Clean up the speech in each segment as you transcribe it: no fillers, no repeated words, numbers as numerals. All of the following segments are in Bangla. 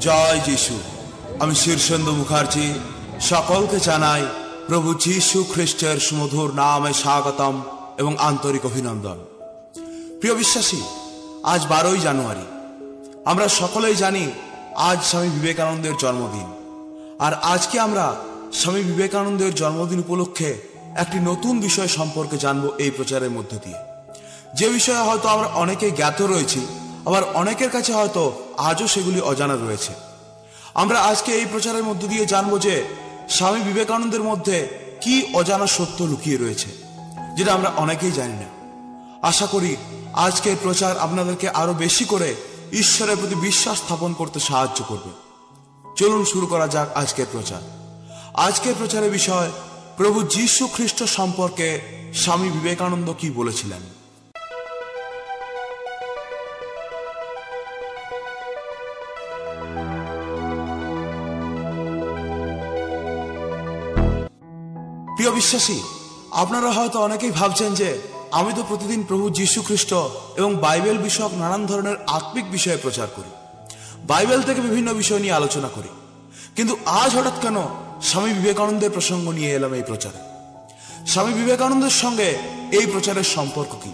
জয় যিশু। আমি শীর্ষেন্দু মুখার্জি সকলকে জানাই প্রভু যীশু খ্রিস্টের সুমধুর নামে স্বাগতম এবং আন্তরিক অভিনন্দন। প্রিয় বিশ্বাসী, আজ 12ই জানুয়ারি। আমরা সকলেই জানি আজ স্বামী বিবেকানন্দের জন্মদিন। আর আজকে আমরা স্বামী বিবেকানন্দের জন্মদিন উপলক্ষে একটি নতুন বিষয় সম্পর্কে জানবো এই প্রচারের মধ্যে দিয়ে, যে বিষয়ে হয়তো আমরা অনেকেই জ্ঞাত রয়েছি, আবার অনেকের কাছে হয়তো আজও সেগুলি অজানা রয়েছে। আমরা আজকে এই প্রচারের মধ্য দিয়ে জানবো যে স্বামী বিবেকানন্দের মধ্যে কি অজানা সত্য লুকিয়ে রয়েছে, যেটা আমরা অনেকেই জানি না। আশা করি আজকের প্রচার আপনাদেরকে আরো বেশি করে ঈশ্বরের প্রতি বিশ্বাস স্থাপন করতে সাহায্য করবে। চলুন শুরু করা যাক আজকের প্রচার। আজকের প্রচারের বিষয় প্রভু যীশু খ্রিস্ট সম্পর্কে স্বামী বিবেকানন্দ কি বলেছিলেন। প্রিয় বিশ্বাসী, আপনারা হয়তো অনেকেই ভাবছেন যে আমি তো প্রতিদিন প্রভু যীশু খ্রিস্ট এবং বাইবেল বিষয়ক নানান ধরনের আত্মিক বিষয়ে প্রচার করি, বাইবেল থেকে বিভিন্ন বিষয় নিয়ে আলোচনা করি, কিন্তু আজ হঠাৎ কেন স্বামী বিবেকানন্দের প্রসঙ্গ নিয়ে এলাম এই প্রচারে। স্বামী বিবেকানন্দের সঙ্গে এই প্রচারের সম্পর্ক কি?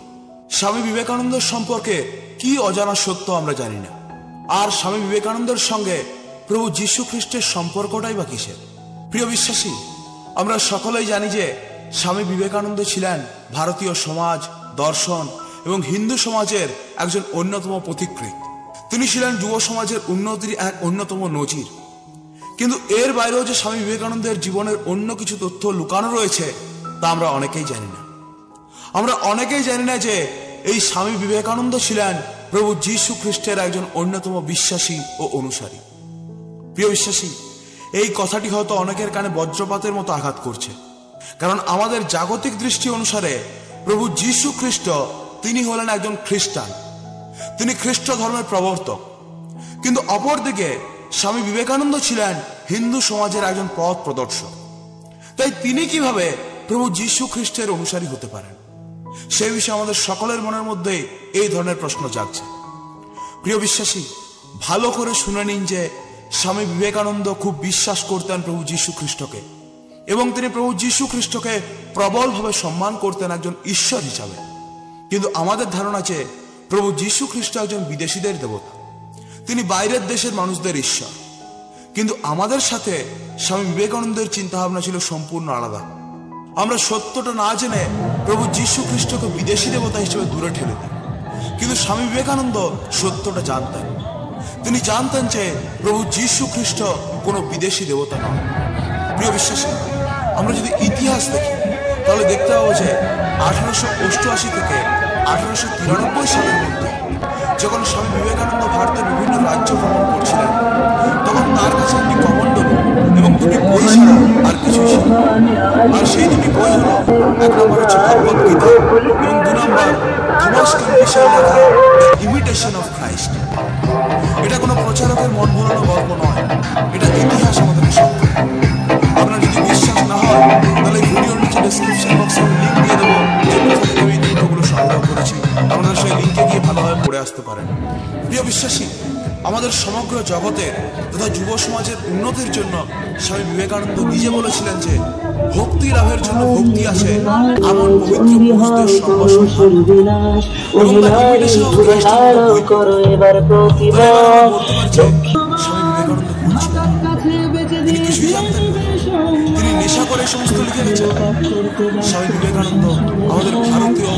স্বামী বিবেকানন্দের সম্পর্কে কি অজানা সত্য আমরা জানি না? আর স্বামী বিবেকানন্দের সঙ্গে প্রভু যীশু খ্রিস্টের সম্পর্কটাই বা কিসের? প্রিয় বিশ্বাসী, আমরা সকলেই জানি যে স্বামী বিবেকানন্দ ছিলেন ভারতীয় সমাজ, দর্শন এবং হিন্দু সমাজের একজন অন্যতম পথিকৃৎ। তিনি ছিলেন যুব সমাজের উন্নতির এক অন্যতম নজির। কিন্তু এর বাইরেও যে স্বামী বিবেকানন্দের জীবনের অন্য কিছু তথ্য লুকানো রয়েছে তা আমরা অনেকেই জানি না। আমরা অনেকেই জানি না যে এই স্বামী বিবেকানন্দ ছিলেন প্রভু যীশু খ্রিস্টের একজন অন্যতম বিশ্বাসী ও অনুসারী। প্রিয় বিশ্বাসী, এই কথাটি হয়তো অনেকের কানে বজ্রপাতের মতো আঘাত করছে, কারণ আমাদের জাগতিক দৃষ্টি অনুসারে প্রভু যীশু খ্রিস্ট তিনি হলেন একজন খ্রিস্টান, তিনি খ্রিস্ট ধর্মের প্রবর্তক। কিন্তু অপরদিকে স্বামী বিবেকানন্দ ছিলেন হিন্দু সমাজের একজন পথ প্রদর্শক। তাই তিনি কিভাবে প্রভু যীশু খ্রিস্টের অনুসারী হতে পারেন, সেই বিষয়ে আমাদের সকলের মনের মধ্যে এই ধরনের প্রশ্ন জাগছে। প্রিয় বিশ্বাসী, ভালো করে শুনে নিন যে স্বামী বিবেকানন্দ খুব বিশ্বাস করতেন প্রভু যীশু খ্রিস্টকে, এবং তিনি প্রভু যীশু খ্রিস্টকে প্রবলভাবে সম্মান করতেন একজন ঈশ্বর হিসাবে। কিন্তু আমাদের ধারণা যে প্রভু যীশু খ্রিস্ট একজন বিদেশিদের দেবতা, তিনি বাইরের দেশের মানুষদের ঈশ্বর। কিন্তু আমাদের সাথে স্বামী বিবেকানন্দের চিন্তাভাবনা ছিল সম্পূর্ণ আলাদা। আমরা সত্যটা না জেনে প্রভু যীশু খ্রিস্টকে বিদেশি দেবতা হিসেবে দূরে ঠেলে দিই, কিন্তু স্বামী বিবেকানন্দ সত্যটা জানতেন। তিনি জানতেন যে প্রভু যীশু খ্রিস্ট কোনো বিদেশি দেবতা নয়। প্রিয় বিশ্বাসী, আমরা যদি ইতিহাস দেখি তাহলে দেখতে পাবো যে 1888 থেকে 1893 সালের মধ্যে যখন স্বামী বিবেকানন্দ ভারতের বিভিন্ন রাজ্য ভ্রমণ করছিলেন, তখন তার কাছে একটি কমণ্ডল এবং দুটি বই ছাড়া আর কিছু ছিল। আর সেই দুটি বই হলো, এক নম্বর হচ্ছে ভগবত গীতা এবং 2 নম্বর থমাস ক্যাম্পিসের লেখা দ্য ইমিটেশন অফ খ্রাইস্ট। এটা কোনো প্রচারকের মন ভোলানো গল্প নয়, এটা ইতিহাস আমাদেরকে সত্য। আপনার যদি বিশ্বাস না হয় তাহলে ভিডিওর নিচে ডেসক্রিপশন বক্সে আমি লিঙ্ক দিয়ে দেবো, যে কোথা থেকে আমি এই তথ্যগুলো সংগ্রহ করেছি। আপনারা সেই লিঙ্কে গিয়ে ভালোভাবে পড়ে আসতে পারেন। প্রিয় বিশ্বাসী, আমাদের সমগ্র জগতের তথা যুব সমাজের উন্নতির জন্য স্বামী বিবেকানন্দ নিজে বলেছিলেন যে ভক্তি লাভের জন্য ভক্তি আসে এমন পবিত্র পুরুষদের সর্বসম্মান এবং the imitation of Christ. Swami Vivekananda ভুল ছিলেন, তিনি কিছুই জানতেন না, তিনি নেশা করে সমস্ত লিখে গেছেন। স্বামী বিবেকানন্দ আমাদের ভারতীয়